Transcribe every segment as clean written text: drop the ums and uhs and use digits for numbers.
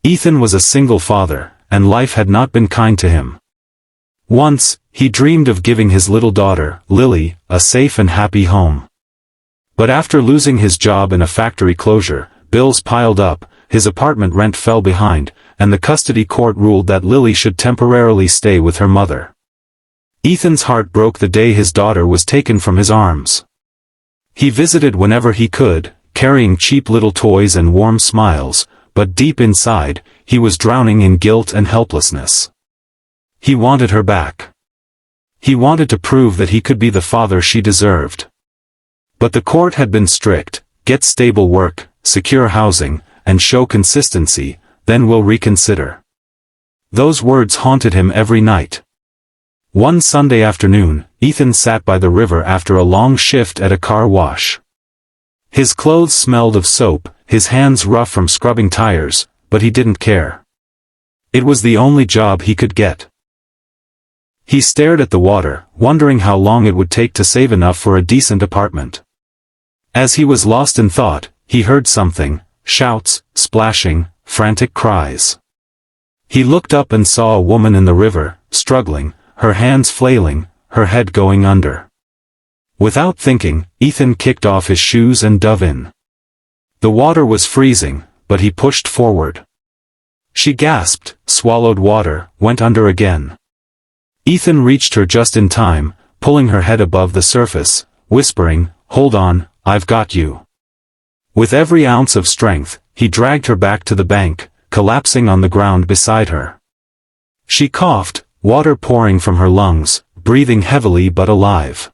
Ethan was a single father, and life had not been kind to him. Once, he dreamed of giving his little daughter, Lily, a safe and happy home. But after losing his job in a factory closure, bills piled up, his apartment rent fell behind, and the custody court ruled that Lily should temporarily stay with her mother. Ethan's heart broke the day his daughter was taken from his arms. He visited whenever he could, carrying cheap little toys and warm smiles, but deep inside, he was drowning in guilt and helplessness. He wanted her back. He wanted to prove that he could be the father she deserved. But the court had been strict: get stable work, secure housing, and show consistency, then we'll reconsider. Those words haunted him every night. One Sunday afternoon, Ethan sat by the river after a long shift at a car wash. His clothes smelled of soap, his hands rough from scrubbing tires, but he didn't care. It was the only job he could get. He stared at the water, wondering how long it would take to save enough for a decent apartment. As he was lost in thought, he heard something: shouts, splashing, frantic cries. He looked up and saw a woman in the river, struggling, her hands flailing, her head going under. Without thinking, Ethan kicked off his shoes and dove in. The water was freezing, but he pushed forward. She gasped, swallowed water, went under again. Ethan reached her just in time, pulling her head above the surface, whispering, "Hold on, I've got you." With every ounce of strength, he dragged her back to the bank, collapsing on the ground beside her. She coughed, water pouring from her lungs, breathing heavily but alive.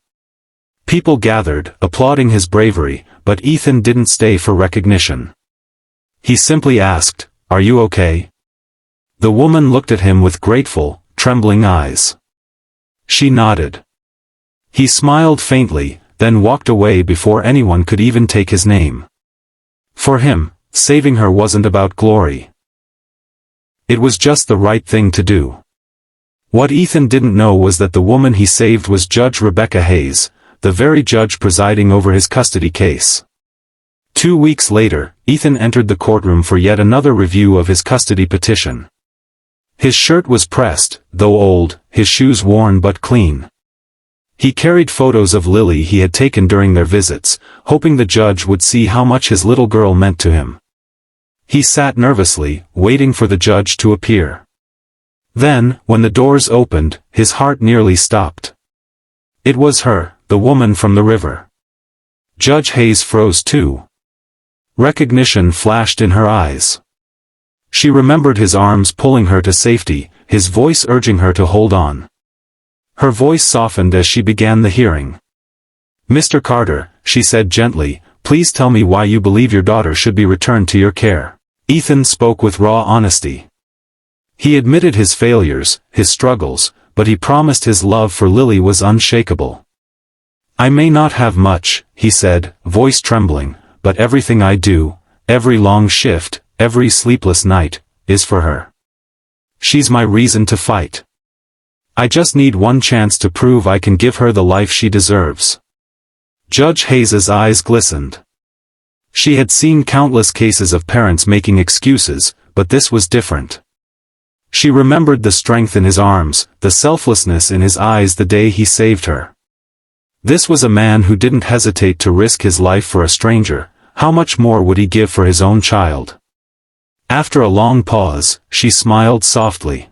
People gathered, applauding his bravery, but Ethan didn't stay for recognition. He simply asked, "Are you okay?" The woman looked at him with grateful, trembling eyes. She nodded. He smiled faintly, then walked away before anyone could even take his name. For him, saving her wasn't about glory. It was just the right thing to do. What Ethan didn't know was that the woman he saved was Judge Rebecca Hayes, the very judge presiding over his custody case. 2 weeks later, Ethan entered the courtroom for yet another review of his custody petition. His shirt was pressed, though old, his shoes worn but clean. He carried photos of Lily he had taken during their visits, hoping the judge would see how much his little girl meant to him. He sat nervously, waiting for the judge to appear. Then, when the doors opened, his heart nearly stopped. It was her, the woman from the river. Judge Hayes froze too. Recognition flashed in her eyes. She remembered his arms pulling her to safety, his voice urging her to hold on. Her voice softened as she began the hearing. "Mr. Carter," she said gently, "please tell me why you believe your daughter should be returned to your care." Ethan spoke with raw honesty. He admitted his failures, his struggles, but he promised his love for Lily was unshakable. "I may not have much," he said, voice trembling, "but everything I do, every long shift, every sleepless night, is for her. She's my reason to fight. I just need one chance to prove I can give her the life she deserves." Judge Hayes's eyes glistened. She had seen countless cases of parents making excuses, but this was different. She remembered the strength in his arms, the selflessness in his eyes the day he saved her. This was a man who didn't hesitate to risk his life for a stranger. How much more would he give for his own child? After a long pause, she smiled softly.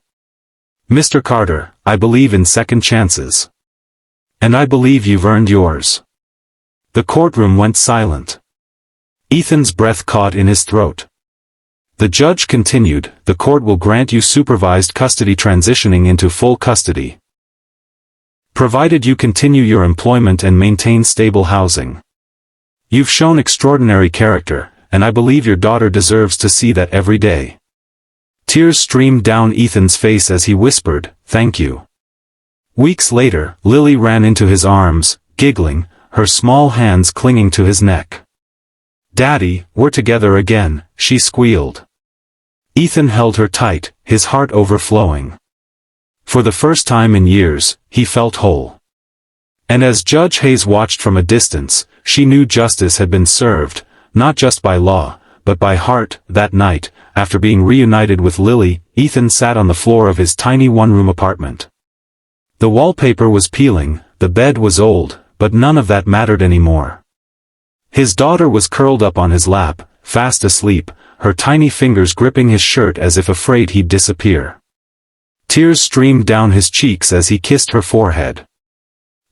"Mr. Carter, I believe in second chances. And I believe you've earned yours." The courtroom went silent. Ethan's breath caught in his throat. The judge continued, "The court will grant you supervised custody transitioning into full custody, provided you continue your employment and maintain stable housing. You've shown extraordinary character, and I believe your daughter deserves to see that every day." Tears streamed down Ethan's face as he whispered, "Thank you." Weeks later, Lily ran into his arms, giggling, her small hands clinging to his neck. "Daddy, we're together again," she squealed. Ethan held her tight, his heart overflowing. For the first time in years, he felt whole. And as Judge Hayes watched from a distance, she knew justice had been served, not just by law, but by heart. That night, after being reunited with Lily, Ethan sat on the floor of his tiny one-room apartment. The wallpaper was peeling, the bed was old, but none of that mattered anymore. His daughter was curled up on his lap, fast asleep, her tiny fingers gripping his shirt as if afraid he'd disappear. Tears streamed down his cheeks as he kissed her forehead.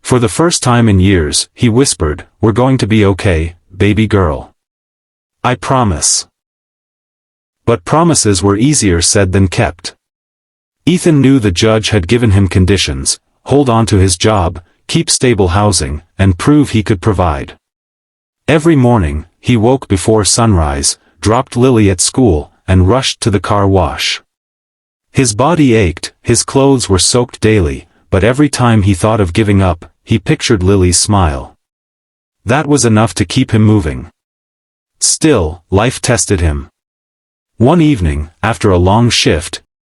For the first time in years, he whispered, "We're going to be okay, baby girl. I promise." But promises were easier said than kept. Ethan knew the judge had given him conditions: hold on to his job, keep stable housing, and prove he could provide. Every morning, he woke before sunrise, dropped Lily at school, and rushed to the car wash. His body ached, his clothes were soaked daily, but every time he thought of giving up, he pictured Lily's smile. That was enough to keep him moving. Still, life tested him. One evening, after a long shift,